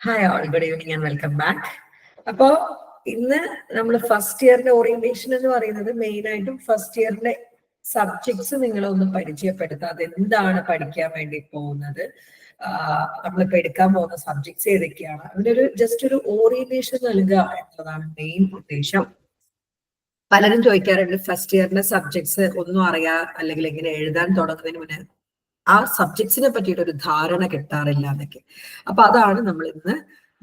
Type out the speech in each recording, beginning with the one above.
Hi all, good evening and welcome back. അപ്പോൾ ഇന്ന് നമ്മൾ ഫസ്റ്റ് ഇയറിന്റെ ഓറിയന്റേഷൻ എന്ന് പറയുന്നത് മെയിൻ ആയിട്ടും ഫസ്റ്റ് ഇയറിന്റെ സബ്ജക്ട്സ് നിങ്ങളൊന്ന് പരിചയപ്പെടുത്തുക. അതെന്താണ് പഠിക്കാൻ വേണ്ടി പോകുന്നത്, നമ്മളിപ്പോ എടുക്കാൻ പോകുന്ന സബ്ജക്ട്സ് ഏതൊക്കെയാണ്, അതിന്റെ ഒരു ജസ്റ്റ് ഒരു ഓറിയന്റേഷൻ നൽകുക എന്നതാണ് മെയിൻ ഉദ്ദേശം. പലരും ചോദിക്കാറുണ്ട് ഫസ്റ്റ് ഇയറിന്റെ സബ്ജക്ട്സ് ഒന്നും അല്ലെങ്കിൽ ഇങ്ങനെ എഴുതാൻ തുടങ്ങുന്നതിന് മുന്നേ ആ സബ്ജക്ട്സിനെ പറ്റിയിട്ട് ഒരു ധാരണ കിട്ടാറില്ല എന്നൊക്കെ. അപ്പൊ അതാണ് നമ്മൾ ഇന്ന്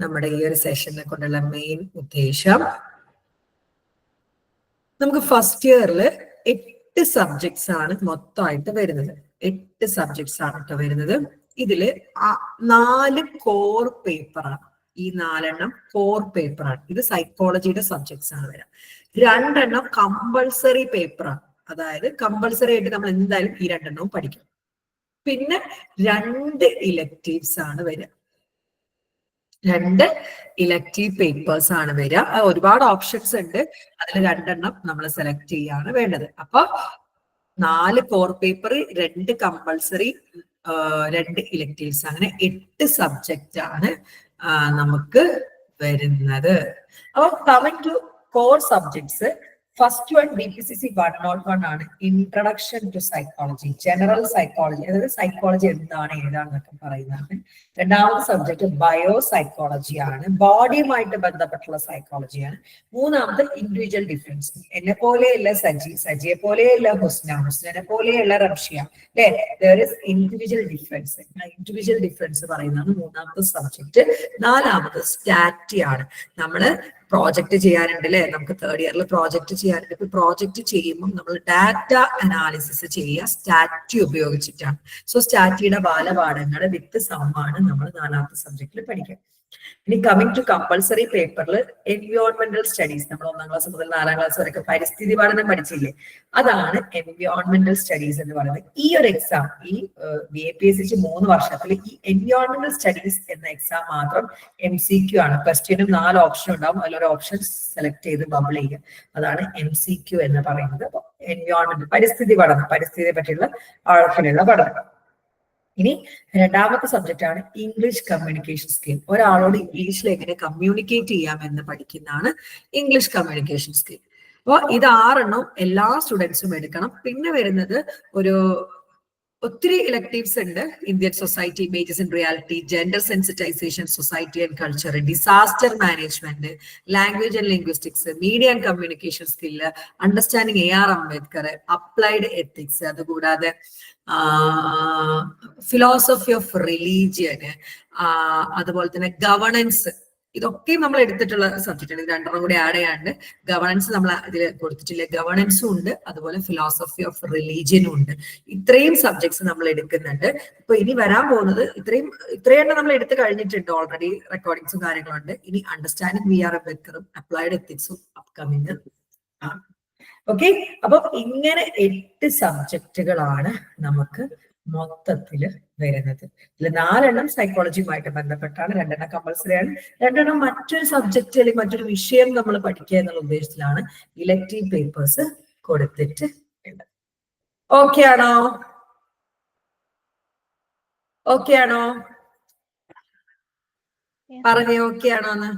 നമ്മുടെ ഈ ഒരു സെഷനെ കൊണ്ടുള്ള മെയിൻ ഉദ്ദേശം. നമുക്ക് ഫസ്റ്റ് ഇയറിൽ 8 സബ്ജക്ട്സ് ആണ് മൊത്തമായിട്ട് വരുന്നത്. 8 സബ്ജക്ട്സ് ആണ് കേട്ടോ വരുന്നത്. ഇതില് 4 കോർ പേപ്പറാണ്. ഈ 4 കോർ പേപ്പറാണ്. ഇത് സൈക്കോളജിയുടെ സബ്ജക്ട്സ് ആണ് വരാം. 2 കമ്പൾസറി പേപ്പറാണ്. അതായത് കമ്പൾസറി ആയിട്ട് നമ്മൾ എന്തായാലും ഈ 2 പഠിക്കും. പിന്നെ 2 ഇലക്റ്റീവ്സ് ആണ് വരിക. 2 ഇലക്റ്റീവ് പേപ്പേഴ്സ് ആണ് വരിക. ഒരുപാട് ഓപ്ഷൻസ് ഉണ്ട്, അതിൽ 2 നമ്മൾ സെലക്ട് ചെയ്യാണ് വേണ്ടത്. അപ്പൊ 4 കോർ പേപ്പർ, 2 കമ്പൾസറി, 2 ഇലക്റ്റീവ്സ്, അങ്ങനെ 8 സബ്ജക്റ്റ് ആണ് നമുക്ക് വരുന്നത്. അപ്പൊ coming to core subjects, first one BPCC 101 ആണ്, introduction to psychology, general psychology, അതായത് സൈക്കോളജി എന്താണ് ഏതാണെന്നൊക്കെ പറയുന്നതാണ്. രണ്ടാമത്തെ സബ്ജക്ട് ബയോ സൈക്കോളജി ആണ്, ബോഡിയുമായിട്ട് ബന്ധപ്പെട്ടുള്ള സൈക്കോളജിയാണ്. മൂന്നാമത് ഇൻഡിവിജ്വൽ ഡിഫറൻസ്, എന്നെ പോലെയല്ല സജി, സജിയെ പോലെയല്ല ഹുസ്ന, ഹുസ്നെ പോലെയല്ല റംഷിയ, അല്ലെ, there is individual difference. Individual difference പറയുന്നതാണ് മൂന്നാമത്തെ സബ്ജക്ട്. നാലാമത് സ്റ്റാറ്റി ആണ്. നമ്മള് പ്രോജക്റ്റ് ചെയ്യാനുണ്ട് അല്ലെ, നമുക്ക് തേർഡ് ഇയറിൽ പ്രോജക്റ്റ് ചെയ്യാനുണ്ട്. ഇപ്പൊ പ്രോജക്റ്റ് ചെയ്യുമ്പോൾ നമ്മൾ ഡാറ്റ അനാലിസിസ് ചെയ്യുക സ്റ്റാറ്റി ഉപയോഗിച്ചിട്ടാണ്. സോ സ്റ്റാറ്റിയുടെ ബാലപാഠങ്ങൾ വിത്ത് സമ്മാണ് നമ്മൾ നാലാമത്തെ സബ്ജക്റ്റിൽ പഠിക്കുക. ഇനി കമ്മിങ് ടു കമ്പൾസറി പേപ്പറിൽ എൻവയോൺമെന്റൽ സ്റ്റഡീസ്, നമ്മൾ 1ാം ക്ലാസ് മുതൽ 4ാം ക്ലാസ് വരെയൊക്കെ പരിസ്ഥിതി പഠനം പഠിച്ചില്ലേ, അതാണ് എൻവയോൺമെന്റൽ സ്റ്റഡീസ് എന്ന് പറയുന്നത്. ഈ ഒരു എക്സാം, ഈ BAPSH 3 വർഷത്തിൽ ഈ എൻവയോൺമെന്റൽ സ്റ്റഡീസ് എന്ന എക്സാം മാത്രം MCQ ആണ്. ക്വസ്റ്റ്യനും 4 ഓപ്ഷൻ ഉണ്ടാവും, അതിലൊരു ഓപ്ഷൻ സെലക്ട് ചെയ്ത് ബബിൾ ചെയ്യുക, അതാണ് MCQ എന്ന് പറയുന്നത്. അപ്പൊ എൻവയോൺമെന്റ്, പരിസ്ഥിതി പഠനം, പരിസ്ഥിതിയെ പറ്റിയുള്ള ആഴത്തിലുള്ള പഠനം. ഇനി രണ്ടാമത്തെ സബ്ജക്റ്റ് ആണ് ഇംഗ്ലീഷ് കമ്മ്യൂണിക്കേഷൻ സ്കിൽ. ഒരാളോട് ഇംഗ്ലീഷിൽ എങ്ങനെ കമ്മ്യൂണിക്കേറ്റ് ചെയ്യാമെന്ന് പഠിക്കുന്നതാണ് ഇംഗ്ലീഷ് കമ്മ്യൂണിക്കേഷൻ സ്കിൽ. അപ്പോൾ ഇത് 6 എല്ലാ സ്റ്റുഡൻസും എടുക്കണം. പിന്നെ വരുന്നത് ഒത്തിരി ഇലക്ടീവ്സ് ഉണ്ട്. Indian society, images in reality, gender sensitisation, society and culture, disaster management, language and linguistics, media and communication skill, understanding AR Ambedkar, applied ethics, അതുകൂടാതെ ഫിലോസഫി ഓഫ് റിലീജിയന്, അതുപോലെ തന്നെ ഗവർണൻസ്, ഇതൊക്കെ നമ്മൾ എടുത്തിട്ടുള്ള സബ്ജക്റ്റ് ആണ്. ഇത് 2 കൂടി ആഡ് ചെയ്യാണ്ട് ഗവർണൻസ് നമ്മൾ ഇതിൽ കൊടുത്തിട്ടില്ല. ഗവർണൻസും ഉണ്ട്, അതുപോലെ ഫിലോസഫി ഓഫ് റിലീജിയനും ഉണ്ട്. ഇത്രയും സബ്ജക്ട്സ് നമ്മൾ എടുക്കുന്നുണ്ട്. ഇപ്പൊ ഇനി വരാൻ പോകുന്നത് ഇത്രയും നമ്മൾ എടുത്തു കഴിഞ്ഞിട്ടുണ്ട് ഓൾറെഡി, റെക്കോർഡിങ്സും കാര്യങ്ങളും ഉണ്ട്. ഇനി അണ്ടർസ്റ്റാൻഡിങ് AR അംബേദ്കറും അപ്ലൈഡ് എത്തിക്സും അപ്കമിങ് ആണ്. ഓക്കെ, അപ്പൊ ഇങ്ങനെ 8 സബ്ജക്റ്റുകളാണ് നമുക്ക് മൊത്തത്തില് വരുന്നത്. ഇതിൽ 4 സൈക്കോളജിയുമായിട്ട് ബന്ധപ്പെട്ടാണ്, 2 കമ്പൾസറി ആണ്, 2 മറ്റൊരു സബ്ജക്റ്റ് അല്ലെങ്കിൽ മറ്റൊരു വിഷയം നമ്മൾ പഠിക്കുക എന്നുള്ള ഉദ്ദേശത്തിലാണ് ഇലക്ടീവ് പേപ്പേഴ്സ് കൊടുത്തിട്ട് ഉണ്ട്. ഓക്കെ ആണോ? ഓക്കെ ആണോ? പറഞ്ഞേ ഓക്കെ ആണോ എന്ന്.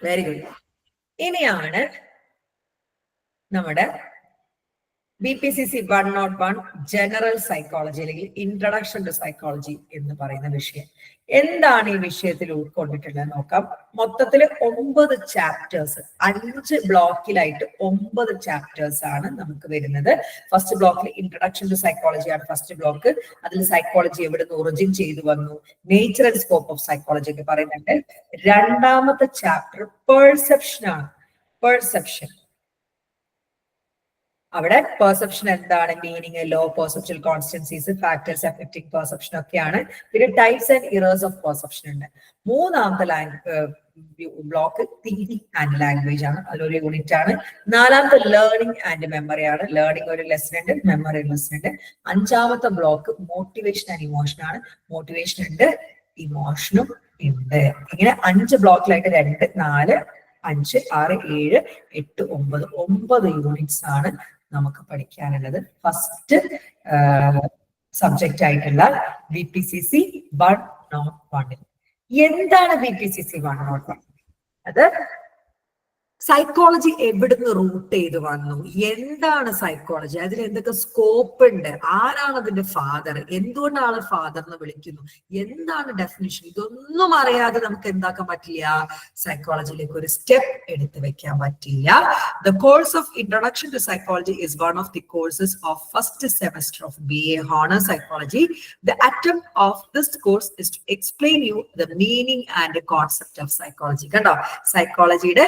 Very good. ഇനിയാണ് നമ്മുടെ BPCC 101 ജനറൽ സൈക്കോളജി അല്ലെങ്കിൽ ഇൻട്രഡക്ഷൻ ടു സൈക്കോളജി എന്ന് പറയുന്ന വിഷയം. എന്താണ് ഈ വിഷയത്തിൽ ഉൾക്കൊണ്ടിട്ടുള്ളത് നോക്കാം. മൊത്തത്തിൽ 9 ചാപ്റ്റേഴ്സ്, 5 ബ്ലോക്കിലായിട്ട് 9 ചാപ്റ്റേഴ്സ് ആണ് നമുക്ക് വരുന്നത്. ഫസ്റ്റ് ബ്ലോക്കിൽ ഇൻട്രഡക്ഷൻ ടു സൈക്കോളജി ആണ് ഫസ്റ്റ് ബ്ലോക്ക്. അതിൽ സൈക്കോളജി എവിടെ ഒറിജിൻ ചെയ്തു വന്നു, nature and scope of psychology ഒക്കെ പറയുന്നുണ്ട്. രണ്ടാമത്തെ ചാപ്റ്റർ പെർസെപ്ഷൻ ആണ്. പെർസെപ്ഷൻ, അവിടെ പെർസെപ്ഷൻ എന്താണ്, meaning, law, perceptual constancies, factors affecting perception ഒക്കെയാണ്. പിന്നെ types and errors of perception ഉണ്ട്. മൂന്നാമത്തെ ബ്ലോക്ക് തിങ്കിങ് ആൻഡ് ലാംഗ്വേജ് ആണ്, അതിലൊരു യൂണിറ്റ് ആണ്. നാലാമത്തെ ലേണിംഗ് ആൻഡ് മെമ്മറി ആണ്. ലേണിംഗ് ഒരു ലെസൺ ഉണ്ട്, മെമ്മറി ഒരു ലെസൺ ഉണ്ട്. അഞ്ചാമത്തെ ബ്ലോക്ക് മോട്ടിവേഷൻ ആൻഡ് ഇമോഷൻ ആണ്. മോട്ടിവേഷൻ ഉണ്ട്, ഇമോഷനും ഉണ്ട്. ഇങ്ങനെ 5 ബ്ലോക്കിലായിട്ട് 2, 4, 5, 6, 7, 8, 9 യൂണിറ്റ്സ് ആണ് നമുക്ക് പഠിക്കാനുള്ളത്. ഫസ്റ്റ് സബ്ജക്റ്റ് ആയിട്ടുള്ള BPCC 101. എന്താണ് BPCC 101? അത് സൈക്കോളജി എവിടുന്ന് റൂട്ട് ചെയ്ത് വന്നു, എന്താണ് സൈക്കോളജി, അതിൽ എന്തൊക്കെ സ്കോപ്പ് ഉണ്ട്, ആരാണ് അതിന്റെ ഫാദർ, എന്തുകൊണ്ടാണ് ഫാദർ എന്ന് വിളിക്കുന്നു, എന്താണ് ഡെഫിനിഷൻ, ഇതൊന്നും അറിയാതെ നമുക്ക് എന്താക്കാൻ പറ്റില്ല, സൈക്കോളജിയിലേക്ക് ഒരു സ്റ്റെപ്പ് എടുത്ത് വെക്കാൻ പറ്റില്ല. The course of introduction to psychology is one of the courses of first semester of BA Honors Psychology. The attempt of this course is to explain you the meaning and the concept of psychology. കണ്ടോ, സൈക്കോളജിയുടെ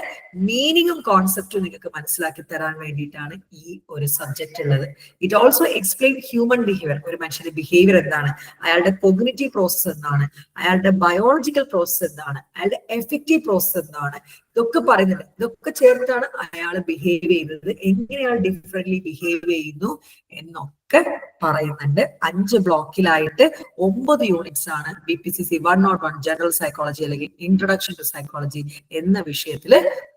മീനിങ്ങും കോൺസെപ്റ്റും നിങ്ങൾക്ക് മനസ്സിലാക്കി തരാൻ വേണ്ടിയിട്ടാണ് ഈ ഒരു subject ഉള്ളത്. It also explain human behaviour, ഒരു മനുഷ്യന്റെ ബിഹേവിയർ എന്താണ്, അയാളുടെ കോഗ്നിറ്റീവ് പ്രോസസ് എന്താണ്, അയാളുടെ ബയോളജിക്കൽ പ്രോസസ് എന്താണ്, അയാളുടെ എഫക്റ്റീവ് പ്രോസസ് എന്താണ്, ഇതൊക്കെ പറയുന്നുണ്ട്. ഇതൊക്കെ ചേർത്താണ് അയാൾ ബിഹേവ് ചെയ്യുന്നത്, എങ്ങനെയാണ് ഡിഫറെന്റ്ലി ബിഹേവ് ചെയ്യുന്നു എന്നൊക്കെ പറയുന്നുണ്ട്. 5 ബ്ലോക്കിലായിട്ട് 9 യൂണിറ്റ്സ് ആണ് BPCC 101 ജനറൽ സൈക്കോളജി അല്ലെങ്കിൽ ഇൻട്രൊഡക്ഷൻ ടു സൈക്കോളജി എന്ന വിഷയത്തിൽ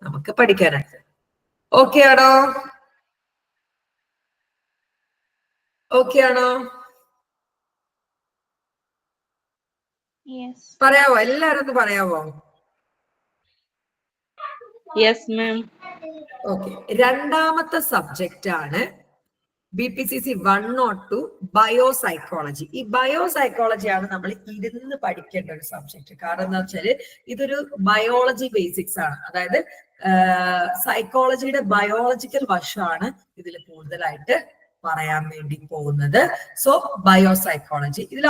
നമുക്ക് പഠിക്കാനായിട്ട്. ഓക്കെ ആണോ? ഓക്കെ ആണോ? പറയാവോ? എല്ലാരും ഒന്ന് പറയാവോ? ഓക്കെ, രണ്ടാമത്തെ സബ്ജക്റ്റ് ആണ് BPCC 102 ബയോസൈക്കോളജി. ഈ ബയോസൈക്കോളജിയാണ് നമ്മൾ ഇരുന്ന് പഠിക്കേണ്ട ഒരു സബ്ജക്ട്. കാരണം എന്താ വെച്ചാല് ഇതൊരു ബയോളജി ബേസിക്സ് ആണ്, അതായത് സൈക്കോളജിയുടെ ബയോളജിക്കൽ വശമാണ് ഇതിൽ കൂടുതലായിട്ട് പറയാൻ വേണ്ടി പോകുന്നത്. സോ ബയോസൈക്കോളജി ഇതിൽ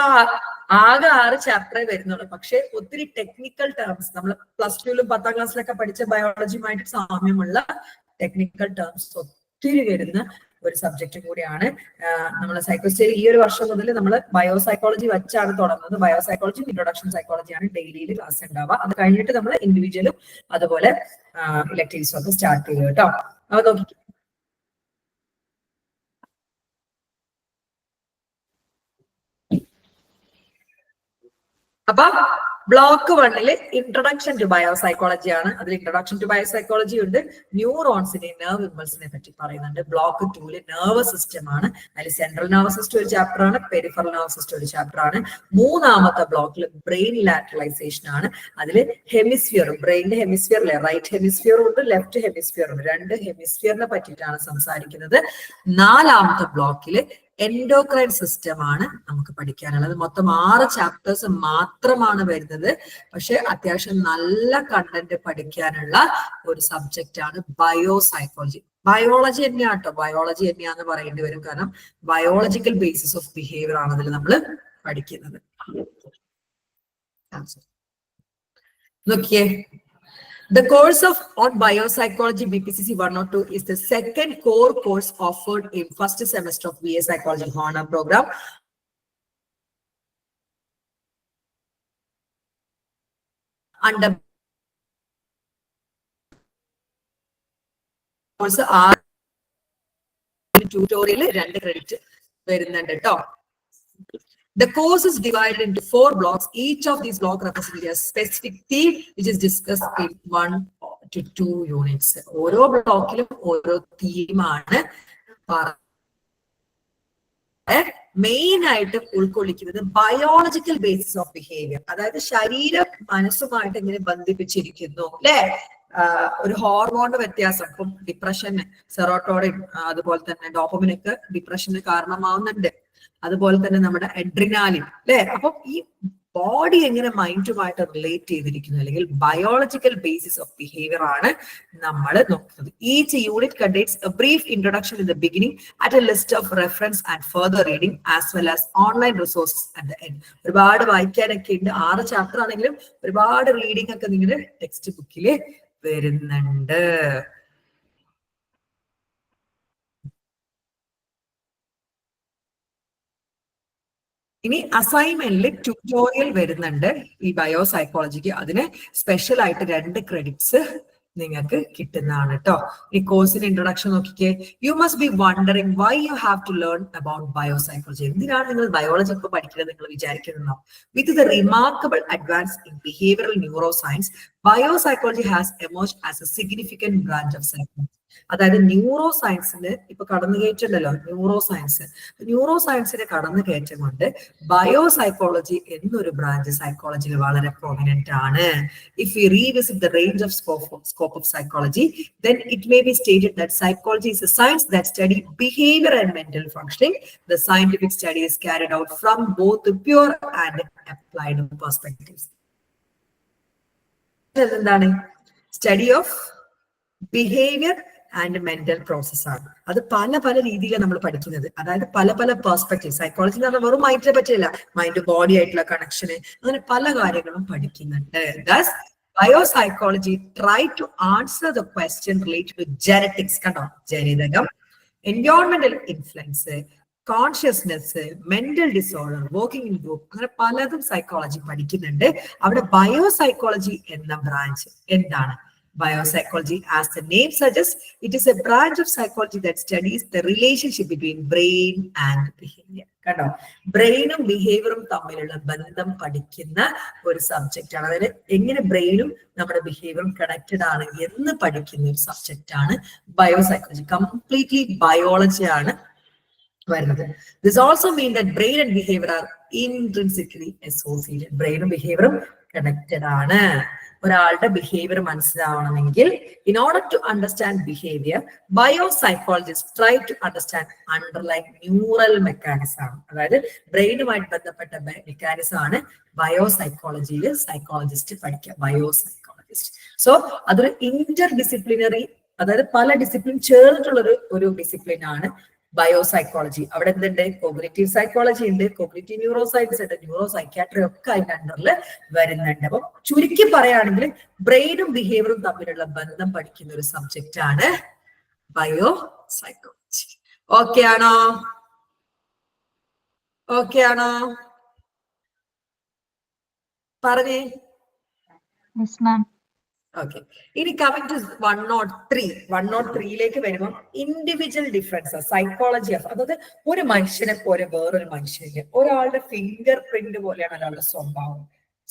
ആകെ 6 ചാപ്റ്ററേ വരുന്നുള്ളൂ. പക്ഷെ ഒത്തിരി ടെക്നിക്കൽ ടേംസ്, നമ്മൾ +2ലും 10ാം ക്ലാസ്സിലൊക്കെ പഠിച്ച ബയോളജിയുമായിട്ട് സാമ്യമുള്ള ടെക്നിക്കൽ ടേംസ് ഒത്തിരി വരുന്ന ഒരു സബ്ജക്റ്റും കൂടിയാണ്. നമ്മൾ സൈക്കോളജി ഈ ഒരു വർഷം മുതൽ നമ്മൾ ബയോസൈക്കോളജി വെച്ചാണ് തുടങ്ങുന്നത്. ബയോസൈക്കോളജി ഇൻട്രൊഡക്ഷൻ സൈക്കോളജിയാണ് ഡെയിലി ക്ലാസ് ഉണ്ടാവുക. അത് കഴിഞ്ഞിട്ട് നമ്മൾ ഇൻഡിവിജ്വലും അതുപോലെ ഇലക്ടീവ്സും ഒക്കെ സ്റ്റാർട്ട് ചെയ്യും കേട്ടോ. അത് നോക്കി, അപ്പൊ ബ്ലോക്ക് 1 ഇൻട്രൊഡക്ഷൻ ടു ബയോസൈക്കോളജി ആണ്. അതിൽ ഇൻട്രൊഡക്ഷൻ ടു ബയോസൈക്കോളജി ഉണ്ട്, ന്യൂറോൺസിനെ നെർവ് ഇമ്പൾസിനെ പറ്റി പറയുന്നുണ്ട്. ബ്ലോക്ക് 2 നെർവസ് സിസ്റ്റം ആണ്. അതിൽ സെൻട്രൽ നെർവസ് സിസ്റ്റം ഒരു ചാപ്റ്റർ ആണ്, പെരിഫറൽ നെർവസ് സിസ്റ്റം ഒരു ചാപ്റ്റർ ആണ്. 3ാമത്തെ ബ്ലോക്കിൽ ബ്രെയിൻ ലാറ്ററലൈസേഷൻ ആണ്. അതിൽ ഹെമിസ്ഫിയർ, ബ്രെയിനിന്റെ ഹെമിസ്ഫിയറിലെ റൈറ്റ് ഹെമിസ്ഫിയറും ഉണ്ട്, ലെഫ്റ്റ് ഹെമിസ്ഫിയറും, 2 ഹെമിസ്ഫിയറിനെ പറ്റിയിട്ടാണ് സംസാരിക്കുന്നത്. 4ാമത്തെ ബ്ലോക്കിൽ എൻഡോക്രൈൻ സിസ്റ്റം ആണ് നമുക്ക് പഠിക്കാനുള്ളത്. മൊത്തം 6 ചാപ്റ്റേഴ്സ് മാത്രമാണ് വരുന്നത്. പക്ഷെ അത്യാവശ്യം നല്ല കണ്ടന്റ് പഠിക്കാനുള്ള ഒരു സബ്ജക്റ്റ് ആണ് ബയോസൈക്കോളജി. ബയോളജി തന്നെയാണ് കേട്ടോ, ബയോളജി തന്നെയാന്ന് പറയേണ്ടി വരും. കാരണം ബയോളജിക്കൽ ബേസിസ് ഓഫ് ബിഹേവിയർ ആണ് അതിൽ നമ്മൾ പഠിക്കുന്നത്. നോക്കിയേ, the course on biopsychology BPCC 102 is the second core course offered in first semester of BA Psychology Honor program. Under course tutorial 2 credit വരുന്നുണ്ട് ട്ടോ. The course is divided into 4 blocks. Each of these blocks represents a specific theme which is discussed in 1 to 2 units. ഓരോ ബ്ലോക്കിലും ഓരോ തീമാണ് main ആയിട്ട് ഉൾക്കൊള്ളിക്കുന്നത് biological basis of behaviour, അതായത് ശരീരം മനസ്സുമായിട്ട് എങ്ങനെ ബന്ധിപ്പിച്ചിരിക്കുന്നു അല്ലെ. ഒരു ഹോർമോണിന്റെ വ്യത്യാസം, ഇപ്പം ഡിപ്രഷന് സെറോട്ടോണിൻ അതുപോലെ തന്നെ ഡോപ്പമിനൊക്കെ ഡിപ്രഷന് കാരണമാവുന്നുണ്ട്. അതുപോലെ തന്നെ നമ്മുടെ അഡ്രിനാലിൻ അല്ലെ. അപ്പം ഈ ബോഡി എങ്ങനെ മൈൻഡുമായിട്ട് റിലേറ്റ് ചെയ്തിരിക്കുന്നു അല്ലെങ്കിൽ ബയോളജിക്കൽ ബേസിസ് ഓഫ് ബിഹേവിയർ ആണ് നമ്മൾ നോക്കുന്നത്. Each unit contains A brief introduction in the beginning at A list of reference and further reading as well as online resources at the end. ഒരുപാട് വായിക്കാനൊക്കെ ഉണ്ട്. 6 chapter ആണെങ്കിലും ഒരുപാട് റീഡിംഗ് ഒക്കെ നിങ്ങളുടെ ടെക്സ്റ്റ് ബുക്കിൽ വരുന്നുണ്ട്. ഇനി അസൈൻമെന്റിൽ ട്യൂട്ടോറിയൽ വരുന്നുണ്ട് ഈ ബയോസൈക്കോളജിക്ക്. അതിന് സ്പെഷ്യൽ ആയിട്ട് 2 ക്രെഡിറ്റ്സ് നിങ്ങൾക്ക് കിട്ടുന്നതാണ് കേട്ടോ. ഈ കോഴ്സിന്റെ ഇൻട്രൊഡക്ഷൻ നോക്കിക്കേ. You must be wondering why you have to learn about biopsychology. എന്തിനാണ് നിങ്ങൾ ബയോളജി ഒക്കെ പഠിക്കുന്നത് നിങ്ങൾ വിചാരിക്കുന്നുണ്ടോ? With the remarkable advance in behavioural neuro science, biopsychology has emerged as a significant branch of psychology. അതായത് ന്യൂറോ സയൻസിന് ഇപ്പൊ കടന്നു കയറ്റുണ്ടല്ലോ ന്യൂറോ സയൻസിന് കടന്നു കയറ്റം കൊണ്ട് ബയോ സൈക്കോളജി എന്നൊരു ബ്രാഞ്ച് സൈക്കോളജിയിൽ വളരെ പ്രൊമിനന്റ് ആണ്. If you revisit the range of scope of psychology, then it may be stated that psychology is a science that study behavior and mental functioning. The scientific study is carried out from both the pure and applied perspectives. എന്താണ്? Study of behaviour and mental process ആണ്. അത് പല പല രീതിയിലാണ് നമ്മൾ പഠിക്കുന്നത്. അതായത് പല പല പെർസ്പെക്റ്റീവ്. സൈക്കോളജി എന്ന് പറഞ്ഞാൽ വെറും മൈൻഡിനെ പറ്റില്ല, മൈൻഡ് ബോഡി ആയിട്ടുള്ള കണക്ഷന്, അങ്ങനെ പല കാര്യങ്ങളും പഠിക്കുന്നുണ്ട്. Thus biopsychology try to answer the question related to genetics. കണ്ടോ, ജനിതകം, എൻവയോൺമെന്റൽ influence, consciousness, mental disorder, working in group, അങ്ങനെ പലതും സൈക്കോളജി പഠിക്കുന്നുണ്ട്. അവിടെ ബയോസൈക്കോളജി എന്ന ബ്രാഞ്ച് എന്താണ്? Biopsychology, as the name suggests, it is a branch of psychology that studies the relationship between brain and behavior. കണ്ടോ, ബ്രെയിനും ബിഹേവിയറും തമ്മിലുള്ള ബന്ധം പഠിക്കുന്ന ഒരു സബ്ജക്റ്റ് ആണ്. അതായത് എങ്ങനെ ബ്രെയിനും നമ്മുടെ ബിഹേവിയറും കണക്റ്റഡ് ആണ് എന്ന് പഠിക്കുന്ന ഒരു സബ്ജക്റ്റ് ആണ് ബയോസൈക്കോളജി. കംപ്ലീറ്റ്ലി ബയോളജി ആണ് വരുന്നത്. This also means that brain and behavior are intrinsically associated. ബ്രെയിനും ബിഹേവിയറും കണക്റ്റഡ് ആണ്. ഒരാളുടെ ബിഹേവിയർ മനസ്സിലാവണമെങ്കിൽ, in order to understand behavior, biopsychologists try to understand underlying neural mechanism. അതായത് ബ്രെയിനുമായിട്ട് ബന്ധപ്പെട്ട മെക്കാനിസം ആണ് ബയോസൈക്കോളജിയിൽ സൈക്കോളജിസ്റ്റ് പഠിക്കുക, ബയോസൈക്കോളജിസ്റ്റ്. സോ അതൊരു ഇന്റർ ഡിസിപ്ലിനറി, അതായത് പല ഡിസിപ്ലിൻ ചേർന്നിട്ടുള്ള ഒരു ഡിസിപ്ലിൻ ആണ് ബയോസൈക്കോളജി. അവിടെ എന്തുണ്ട്? കോഗ്നിറ്റീവ് സൈക്കോളജി ഉണ്ട്, കോഗ്നിറ്റീവ് ന്യൂറോ സയൻസ് ഉണ്ട്, ന്യൂറോ സൈക്യാട്രി ഒക്കെ അതിന്റെ അണ്ടറിൽ വരുന്നുണ്ട്. അപ്പൊ ചുരുക്കി പറയുകയാണെങ്കിൽ ബ്രെയിനും ബിഹേവിയറും തമ്മിലുള്ള ബന്ധം പഠിക്കുന്ന ഒരു സബ്ജക്റ്റ് ആണ് ബയോസൈക്കോളജി. ഓക്കെ ആണോ? ഓക്കെ ആണോ? പറഞ്ഞേ. ഓക്കെ, ഇനി കമ്മിങ് ടു 103. 103യിലേക്ക് വരുമ്പോൾ ഇൻഡിവിജ്വൽ ഡിഫറൻസ് സൈക്കോളജി ഓഫ്, അതായത് ഒരു മനുഷ്യനെ പോലെ വേറൊരു മനുഷ്യന്, ഒരാളുടെ ഫിംഗർ പ്രിന്റ് പോലെയാണ് ഒരാളുടെ സ്വഭാവം.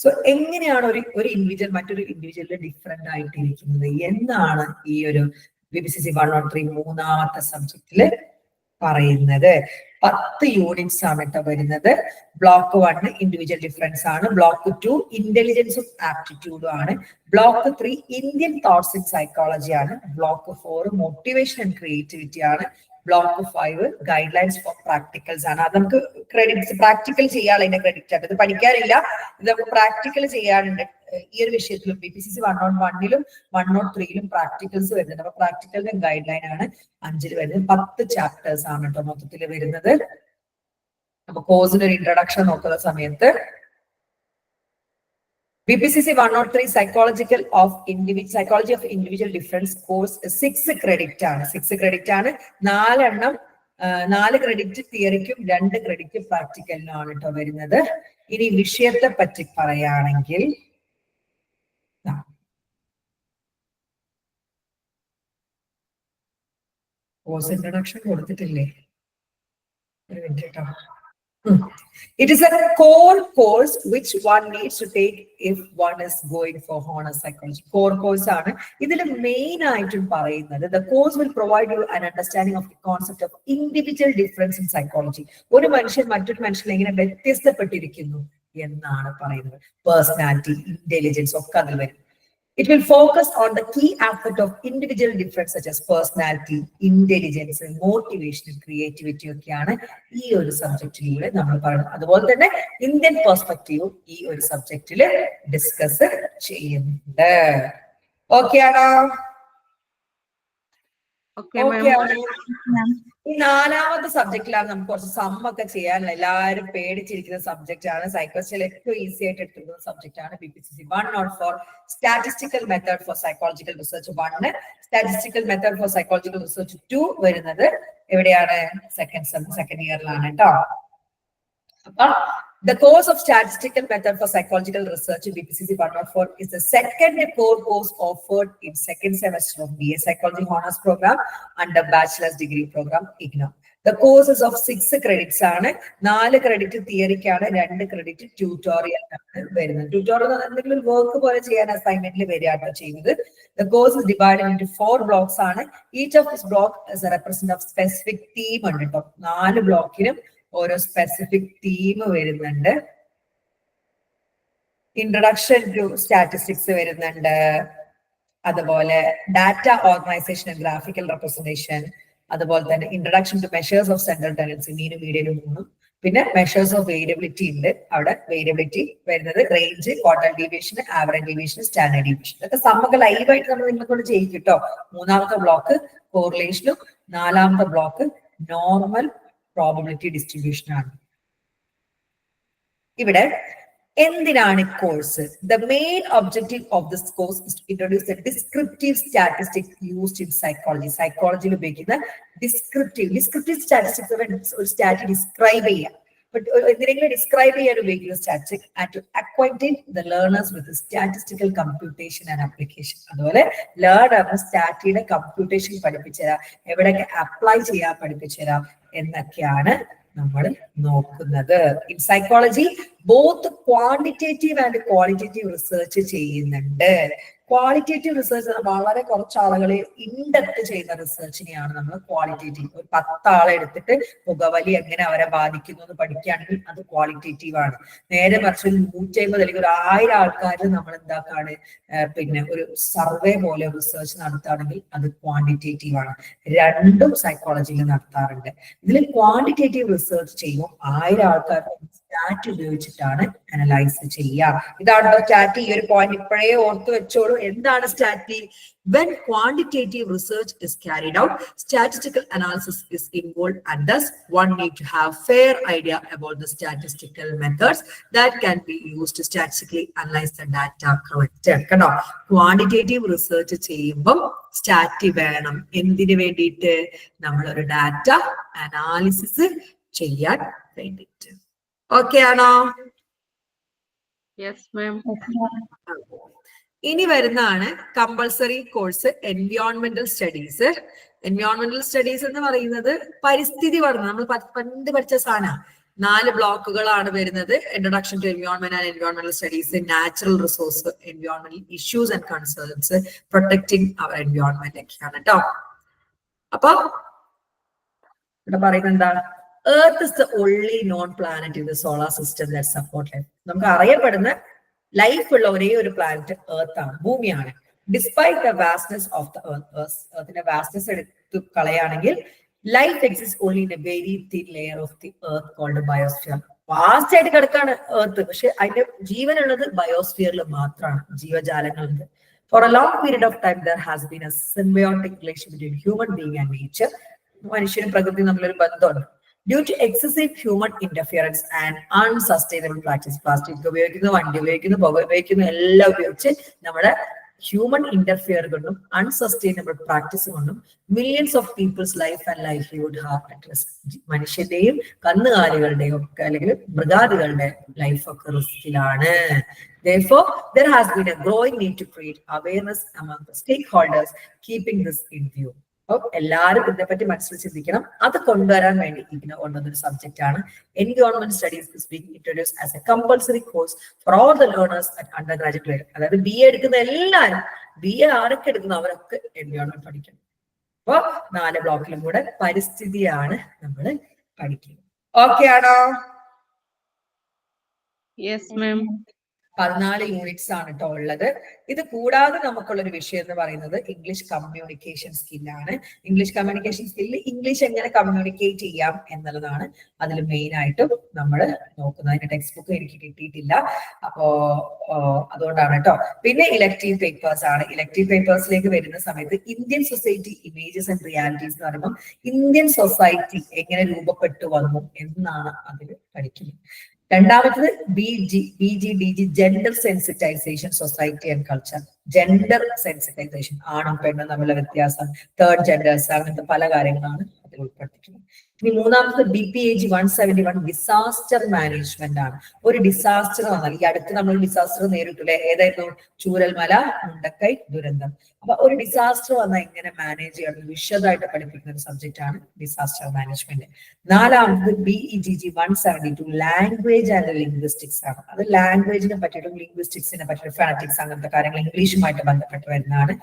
സോ എങ്ങനെയാണ് ഒരു ഇൻഡിവിജ്വൽ മറ്റൊരു ഇൻഡിവിജ്വലിൽ ഡിഫറെന്റ് ആയിട്ടിരിക്കുന്നത് എന്നാണ് ഈ ഒരു BPCC 103 മൂന്നാമത്തെ സബ്ജക്റ്റില് പറയുന്നത്. 10 യൂണിറ്റ്സ് ആണ് കേട്ടോ വരുന്നത്. ബ്ലോക്ക് 1 ഇൻഡിവിജ്വൽ ഡിഫറൻസ് ആണ്, ബ്ലോക്ക് 2 ഇന്റലിജൻസും ആപ്റ്റിറ്റ്യൂഡും ആണ്, block 3 Indian thoughts in psychology ആണ്, ബ്ലോക്ക് 4 മോട്ടിവേഷൻ ആൻഡ് ക്രിയേറ്റിവിറ്റി ആണ്, block 5 guidelines for practicals ആണ്. അത് നമുക്ക് ക്രെഡിറ്റ്സ് പ്രാക്ടിക്കൽ ചെയ്യാനുള്ള അതിന്റെ ക്രെഡിറ്റ് ആണ്. ഇത് പഠിക്കാറില്ല, ഇത് നമുക്ക് പ്രാക്ടിക്കൽ ചെയ്യാറുണ്ട്. ഈ ഒരു വിഷയത്തിലും BPCC 101ലും 103ലും പ്രാക്ടിക്കൽസ് വരുന്നുണ്ട്. അപ്പൊ പ്രാക്ടിക്കലിന്റെ ഗൈഡ് ലൈൻ ആണ് 5ൽ വരുന്നത്. 10 ചാപ്റ്റേഴ്സ് ആണ് കേട്ടോ മൊത്തത്തിൽ വരുന്നത്. അപ്പൊ കോഴ്സിന്റെ ഒരു ഇൻട്രൊഡക്ഷൻ നോക്കുന്ന സമയത്ത് BPCC 103 psychology of individual difference course 6 credit ആണ്. 6 ക്രെഡിറ്റ് ആണ്. 4 ക്രെഡിറ്റ് തിയറിക്കും 2 ക്രെഡിറ്റ് പ്രാക്ടിക്കലിനും ആണ് കേട്ടോ വരുന്നത്. ഇനി വിഷയത്തെ പറ്റി പറയുകയാണെങ്കിൽ കോഴ്സ് ഇൻട്രൊഡക്ഷൻ കൊടുത്തിട്ടില്ലേ? ഒരു മിനിറ്റ് കേട്ടോ. It is a core course which one needs to take if one is going for honors psychology. Core course ആണ്. ഇതിൽ മെയിൻ ആയിട്ടും പറയുന്നത് the course will provide you an understanding of the concept of individual difference in psychology. ഒരു മനുഷ്യൻ മറ്റൊരു മനുഷ്യനെ എങ്ങനെ വ്യത്യസ്തപ്പെട്ടിരിക്കുന്നു എന്നാണ് പറയുന്നത്. പേഴ്സണാലിറ്റി, ഇന്റലിജൻസ് ഒക്കെ അതിൽ വരും. It will focus on the key aspect of individual difference such as personality, intelligence, motivation, creativity ഒക്കെയാണ് ഈ ഒരു സബ്ജക്റ്റിലൂടെ നമ്മൾ പറയുന്നത്. അതുപോലെ തന്നെ ഇന്ത്യൻ പെർസ്പെക്റ്റീവ് ഈ ഒരു സബ്ജക്റ്റില് ഡിസ്കസ് ചെയ്യുന്നുണ്ട്. ഓക്കെ ആണോ? ഈ 4ാമത്തെ സബ്ജക്റ്റിലാണ് നമുക്ക് കുറച്ച് സമ്മൊക്കെ ചെയ്യാനുള്ള, എല്ലാവരും പേടിച്ചിരിക്കുന്ന സബ്ജക്റ്റ് ആണ്. സൈക്കോളജിയിൽ ഏറ്റവും ഈസി ആയിട്ട് എടുത്തിരിക്കുന്ന സബ്ജക്റ്റ് ആണ് BPCC 104 statistical method for psychological research 1, statistical method for psychological research 2 വരുന്നത് എവിടെയാണ്? സെക്കൻഡ് ഇയറിലാണ് കേട്ടോ. അപ്പൊ the course of statistical method for psychological research in BPCC 104 is the second core course offered in second semester of BA Psychology Honors Program under Bachelor's Degree Program IGNOU. The course is of 6 credits ആണ്. 4 credit തിയറിക്കാണ്, 2 credit tutorial ആണ് വരുന്നത്. Tutorial എന്തെങ്കിലും ഒരു work പോലെ ചെയ്യാൻ അസൈൻമെന്റിൽ വരികയാട്ടോ ചെയ്യുന്നത്. The course is divided into 4 blocks ആണ്. Each of this block is a representative of specific theme ഉണ്ട് കേട്ടോ. 4 ബ്ലോക്കിനും ഓരോ സ്പെസിഫിക് തീം വരുന്നുണ്ട്. ഇൻട്രൊഡക്ഷൻ ടു സ്റ്റാറ്റിസ്റ്റിക്സ് വരുന്നുണ്ട്, അതുപോലെ data organisation and graphical representation, അതുപോലെ തന്നെ introduction to measures of central tendency, മീനും മീഡിയനും 3, പിന്നെ മെഷേഴ്സ് ഓഫ് വേരിയബിലിറ്റി ഉണ്ട്. അവിടെ വേരിയബിലിറ്റി വരുന്നത് range, quarter deviation, average deviation, standard deviation. ഇതൊക്കെ നമുക്ക് ലൈവായിട്ട് നമ്മൾ നിങ്ങളെ കൊണ്ട് ചെയ്യിക്കും കേട്ടോ. 3ാമത്തെ ബ്ലോക്ക് കോറിലേഷനും 4ാമത്തെ ബ്ലോക്ക് നോർമൽ പ്രോബബിലിറ്റി ഡിസ്ട്രിബ്യൂഷൻ ആണ്. ഇവിടെ എന്തിനാണ് course? The main objective of this course is to introduce the descriptive statistics used in psychology. സൈക്കോളജിയിൽ ഉപയോഗിക്കുന്ന ഡിസ്ക്രിപ്റ്റീവ് സ്റ്റാറ്റിസ്റ്റിക്സ് ഒരു സ്റ്റാറ്റ് ഡിസ്ക്രൈബ് ചെയ്യാം. എന്തിനെങ്കിലും ഡിസ്ക്രൈബ് ചെയ്യാൻ ഉപയോഗിക്കുന്ന statistic and to acquaint the learners with statistical computation and application. അതുപോലെ ലേണറിന് സ്റ്റാറ്റിയുടെ computation പഠിപ്പിച്ചുതരാം, എവിടെയൊക്കെ അപ്ലൈ ചെയ്യാൻ പഠിപ്പിച്ചുതരാം എന്നൊക്കെയാണ് നമ്മൾ നോക്കുന്നത്. In psychology both quantitative and qualitative research ചെയ്യുന്നുണ്ട്. ക്വാളിറ്റേറ്റീവ് റിസർച്ച് വളരെ കുറച്ച് ആളുകളെ ഇൻഡെപ്ത് ചെയ്യുന്ന റിസർച്ചിനെയാണ് നമ്മൾ ക്വാളിറ്റേറ്റീവ്. ഒരു 10 ആളെ എടുത്തിട്ട് പുകവലി എങ്ങനെ അവരെ ബാധിക്കുന്നു എന്ന് പഠിക്കുകയാണെങ്കിൽ അത് ക്വാളിറ്റേറ്റീവ് ആണ്. നേരെ മറിച്ച് 150 അല്ലെങ്കിൽ 1000 ആൾക്കാർ നമ്മൾ എന്താക്കാണ് പിന്നെ ഒരു സർവേ പോലെ റിസർച്ച് നടത്തുകയാണെങ്കിൽ അത് ക്വാണ്ടിറ്റേറ്റീവ് ആണ്. രണ്ടും സൈക്കോളജിയിൽ നടത്താറുണ്ട്. ഇതിൽ ക്വാണ്ടിറ്റേറ്റീവ് റിസർച്ച് ചെയ്യുമ്പോൾ 1000 ആൾക്കാർ സ്റ്റാറ്റ് ഉപയോഗിച്ചിട്ടാണ് അനലൈസ് ചെയ്യുക. ഇതാണോ സ്റ്റാറ്റ്? ഈ ഒരു പോയിന്റ് ഇപ്പോഴേ ഓർത്ത് വെച്ചോളൂ. എന്താണ് stat? When quantitative research is carried out, statistical analysis is involved, and thus one need to have fair idea about the statistical methods that can be used to statistically analyze the data collected. കണ്ടോ, quantitative research ചെയ്യുമ്പോൾ stat വേണം. എന്തിനു വേണ്ടിയിട്ട്? നമ്മളൊരു data analysis ചെയ്യാൻ വേണ്ടിയിട്ട്. Okay ആണോ? Yes ma'am. ഇനി വരുന്നതാണ് കമ്പൾസറി കോഴ്സ് എൻവയോൺമെന്റൽ സ്റ്റഡീസ്. എൻവയോൺമെന്റൽ സ്റ്റഡീസ് എന്ന് പറയുന്നത് പരിസ്ഥിതി പഠനം. നമ്മൾ പണ്ട് പഠിച്ച സാധനം. 4 ബ്ലോക്കുകളാണ് വരുന്നത്. Introduction to environment and എൻവയോൺമെന്റൽ studies, natural resource, എൻവയോൺമെന്റൽ issues and concerns, protecting our environment ഒക്കെയാണ് കേട്ടോ. അപ്പൊ ഇവിടെ പറയുന്നത് എന്താണ്? Earth is the only known planet in the solar system that support life. നമുക്ക് അറിയപ്പെടുന്ന ലൈഫ് ഉള്ള ഒരേ ഒരു പ്ലാനറ്റ് എർത്ത് ആണ്, ഭൂമിയാണ്. Despite the vastness of the എർത്തിന്റെ വാസ്റ്റ്നെസ് എടുത്തു കളയാണെങ്കിൽ life exist only in a very thin layer of the earth called biosphere. Vast ആയിട്ട് കിടക്കാണ് എർത്ത്, പക്ഷെ അതിന്റെ ജീവനുള്ളത് ബയോസ്ഫിയറിൽ മാത്രമാണ്, ജീവജാലങ്ങളുണ്ട്. For a long period of time there has been a symbiotic relation between human being and nature. മനുഷ്യനും പ്രകൃതി തമ്മിലൊരു ബന്ധമുണ്ട്. Due to excessive human interference and unsustainable practice, plastic ഉപയോഗിക്കുന്നു, വണ്ടി ഉപയോഗിക്കുന്നു, പുക ഉപയോഗിക്കുന്നു, എല്ലാം ഉപയോഗിച്ച് നമ്മുടെ ഹ്യൂമൻ ഇന്റർഫിയർ കൊണ്ടും അൺസസ്റ്റൈനബിൾ പ്രാക്ടീസ് കൊണ്ടും millions of people's life and livelihood are at risk. മനുഷ്യന്റെയും കന്നുകാലികളുടെയും ഒക്കെ അല്ലെങ്കിൽ മൃഗാദികളുടെ ലൈഫ് ഒക്കെ റിസ്കിലാണ്. Therefore, there has been a growing need to create awareness among the stakeholders, keeping this in view. എല്ലാവരും ഇതിനെപ്പറ്റി മനസ്സിൽ ചിന്തിക്കണം. അത് കൊണ്ടുവരാൻ വേണ്ടി ഇതിനെ കൊണ്ടുവന്നൊരു സബ്ജക്റ്റ് ആണ് environment studies is being introduced as A compulsory course for all the learners at under graduate level. അതായത് BA എടുക്കുന്ന എല്ലാവരും, BA ആരൊക്കെ എടുക്കുന്ന അവരൊക്കെ എൻവയോൺമെന്റ് പഠിക്കണം. അപ്പൊ 4 ബ്ലോക്കിലും കൂടെ പരിസ്ഥിതിയാണ് നമ്മൾ പഠിക്കുന്നത്. ഓക്കെ ആണോ? Yes ma'am. 14 യൂണിറ്റ്സ് ആണ് കേട്ടോ ഉള്ളത്. ഇത് കൂടാതെ നമുക്കുള്ളൊരു വിഷയം എന്ന് പറയുന്നത് ഇംഗ്ലീഷ് കമ്മ്യൂണിക്കേഷൻ സ്കില്ലാണ്. ഇംഗ്ലീഷ് കമ്മ്യൂണിക്കേഷൻ സ്കില്ല് ഇംഗ്ലീഷ് എങ്ങനെ കമ്മ്യൂണിക്കേറ്റ് ചെയ്യാം എന്നുള്ളതാണ് അതിൽ മെയിൻ ആയിട്ടും നമ്മൾ നോക്കുന്നത്. അതിന്റെ ടെക്സ്റ്റ് ബുക്ക് എനിക്ക് കിട്ടിയിട്ടില്ല, അപ്പോ അതുകൊണ്ടാണ് കേട്ടോ. പിന്നെ ഇലക്ടീവ് പേപ്പേഴ്സ് ആണ്. ഇലക്ടീവ് പേപ്പേഴ്സിലേക്ക് വരുന്ന സമയത്ത് Indian society images and realities എന്ന് പറയുമ്പോൾ ഇന്ത്യൻ സൊസൈറ്റി എങ്ങനെ രൂപപ്പെട്ടു വന്നു എന്നാണ് അതിൽ പഠിക്കുന്നത്. രണ്ടാമത്തത് BGDG gender sensitisation society and culture. Gender sensitisation, ആണും പെണ്ണും തമ്മിലുള്ള വ്യത്യാസം, തേർഡ് ജെൻഡേഴ്സ്, അങ്ങനത്തെ പല കാര്യങ്ങളാണ് അതിൽ ഉൾപ്പെടുത്തിയിട്ടുള്ളത്. ഇനി മൂന്നാമത്തെ BPAG 171 ഡിസാസ്റ്റർ മാനേജ്മെന്റ് ആണ്. ഒരു ഡിസാസ്റ്റർ വന്നാൽ, ഈ അടുത്ത് നമ്മൾ ഡിസാസ്റ്റർ നേരിട്ടില്ലേ, ഏതായിരുന്നു? ചൂരൽമല, മുണ്ടക്കൈ ദുരന്തം. അപ്പൊ ഒരു ഡിസാസ്റ്റർ വന്നാൽ എങ്ങനെ മാനേജ് ചെയ്യണം വിശദമായിട്ട് പഠിപ്പിക്കുന്ന ഒരു സബ്ജക്റ്റ് ആണ് ഡിസാസ്റ്റർ മാനേജ്മെന്റ്. നാലാമത് BEGG 172 ലാംഗ്വേജ് ആൻഡ് ലിംഗ്വിസ്റ്റിക്സ് ആണ്. അത് ലാംഗ്വേജിനെ പറ്റിയിട്ടും ലിംഗ്വിസ്റ്റിക്സിനെ പറ്റിയിട്ടും ഫാനറ്റിക്സ് അങ്ങനത്തെ കാര്യങ്ങൾ ഇംഗ്ലീഷുമായിട്ട് ബന്ധപ്പെട്ട് വരുന്നതാണ്.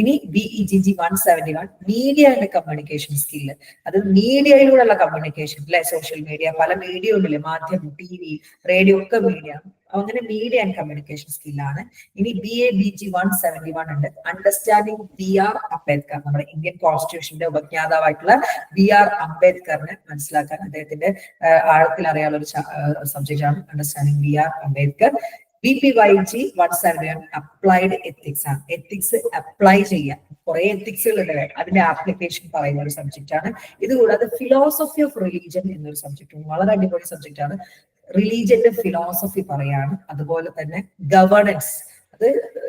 ഇനി BEGG 171 media and communication skill. അത് മീഡിയയിലൂടെയുള്ള കമ്മ്യൂണിക്കേഷൻ അല്ലെ, സോഷ്യൽ മീഡിയ, പല മീഡിയ ഉണ്ടല്ലേ, മാധ്യമം, TV, റേഡിയോ ഒക്കെ മീഡിയ, അങ്ങനെ മീഡിയ ആൻഡ് കമ്മ്യൂണിക്കേഷൻ സ്കില്ലാണ്. ഇനി BABG 171 ഉണ്ട്, അണ്ടർസ്റ്റാൻഡിങ് BR അംബേദ്കർ, നമ്മുടെ ഇന്ത്യൻ കോൺസ്റ്റിറ്റ്യൂഷന്റെ ഉപജ്ഞാതാവായിട്ടുള്ള BR അംബേദ്കറിനെ മനസ്സിലാക്കാൻ അദ്ദേഹത്തിന്റെ ആഴത്തിൽ അറിയാനുള്ള ഒരു സബ്ജക്റ്റ് ആണ് understanding BR Ambedkar. BPYG 171 applied ethics ആണ്. എത്തിക്സ് അപ്ലൈ ചെയ്യാൻ കുറെ എത്തിക്സുകൾ ഉണ്ട്, അതിന്റെ ആപ്ലിക്കേഷൻ പറയുന്ന ഒരു സബ്ജക്റ്റ് ആണ്. ഇതുകൂടാതെ ഫിലോസഫി ഓഫ് റിലീജിയൻ എന്നൊരു സബ്ജക്റ്റ് വളരെ അടിപൊളി സബ്ജക്റ്റ് ആണ്. റിലീജിയന്റെ ഫിലോസഫി പറയാണ്. അതുപോലെ തന്നെ ഗവേണൻസ്, അത്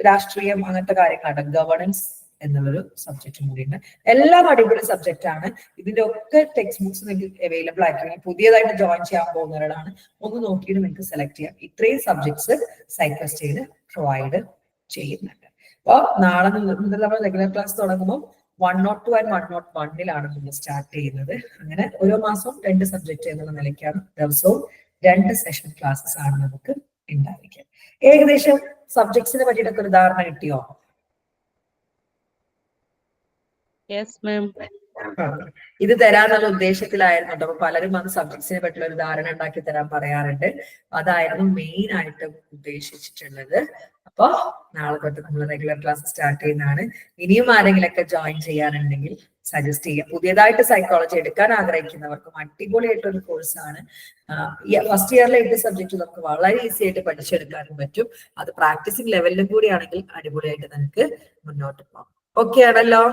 രാഷ്ട്രീയം അങ്ങനത്തെ കാര്യങ്ങളാണ്. ഗവേണൻസ് എന്നുള്ളൊരു സബ്ജക്റ്റും കൂടിയുണ്ട്. എല്ലാം അടിപൊളി സബ്ജക്റ്റ് ആണ്. ഇതിന്റെ ഒക്കെ ടെക്സ്റ്റ് ബുക്സ് നിങ്ങൾക്ക് അവൈലബിൾ ആയിരിക്കും. പുതിയതായിട്ട് ജോയിൻ ചെയ്യാൻ പോകുന്നവരാണ്, ഒന്ന് നോക്കിയിട്ട് നിങ്ങൾക്ക് സെലക്ട് ചെയ്യാം. ഇത്രയും സബ്ജക്ട്സ് സൈക്കോസ്റ്റയിൽ പ്രൊവൈഡ് ചെയ്യുന്നുണ്ട്. അപ്പോൾ നാളെ മുതൽ നമ്മൾ റെഗുലർ ക്ലാസ് തുടങ്ങുമ്പോൾ 102 and 101 നമ്മൾ സ്റ്റാർട്ട് ചെയ്യുന്നത്. അങ്ങനെ ഓരോ മാസവും 2 സബ്ജക്ട് എന്നുള്ള നിലയ്ക്കാണ് ദിവസവും 2 സെഷൻ ക്ലാസ്സസ് ആണ് നമുക്ക് ഉണ്ടായിരിക്കുക. ഏകദേശം സബ്ജക്ട്സിനെ പറ്റിയിട്ടൊക്കെ ഒരു ധാരണ കിട്ടിയോ? ഇത് തരാന്നുള്ള ഉദ്ദേശത്തിലായിരുന്നു കേട്ടോ. അപ്പൊ പലരും അത് സബ്ജക്ട്സിനെ പറ്റിയുള്ള ഒരു ധാരണ ഉണ്ടാക്കി തരാൻ പറയാറുണ്ട്. അതായിരുന്നു മെയിൻ ആയിട്ട് ഉദ്ദേശിച്ചിട്ടുള്ളത്. അപ്പൊ നാളെ തൊട്ട് നമ്മൾ റെഗുലർ ക്ലാസ് സ്റ്റാർട്ട് ചെയ്യുന്നതാണ്. ഇനിയും ആരെങ്കിലൊക്കെ ജോയിൻ ചെയ്യാനുണ്ടെങ്കിൽ സജസ്റ്റ് ചെയ്യാം. പുതിയതായിട്ട് സൈക്കോളജി എടുക്കാൻ ആഗ്രഹിക്കുന്നവർക്കും അടിപൊളിയായിട്ടൊരു കോഴ്സാണ്. ഫസ്റ്റ് ഇയറിലെ 8 സബ്ജക്ട് നമുക്ക് വളരെ ഈസി ആയിട്ട് പഠിച്ചെടുക്കാനും പറ്റും. അത് പ്രാക്ടീസിങ് ലെവലിലും കൂടിയാണെങ്കിൽ അടിപൊളിയായിട്ട് നമുക്ക് മുന്നോട്ട് പോകാം. ഓക്കെ ആണല്ലോ?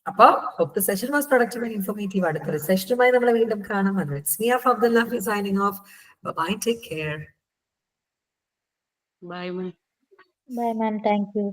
അപ്പൊ hope the session was productive and informative. അടുത്തൊരു സെഷനുമായി നമ്മളെ വീണ്ടും കാണാം. It's me, Abdullah, signing off. Bye-bye. Take care. Bye, ma'am. Bye, ma'am. Thank you.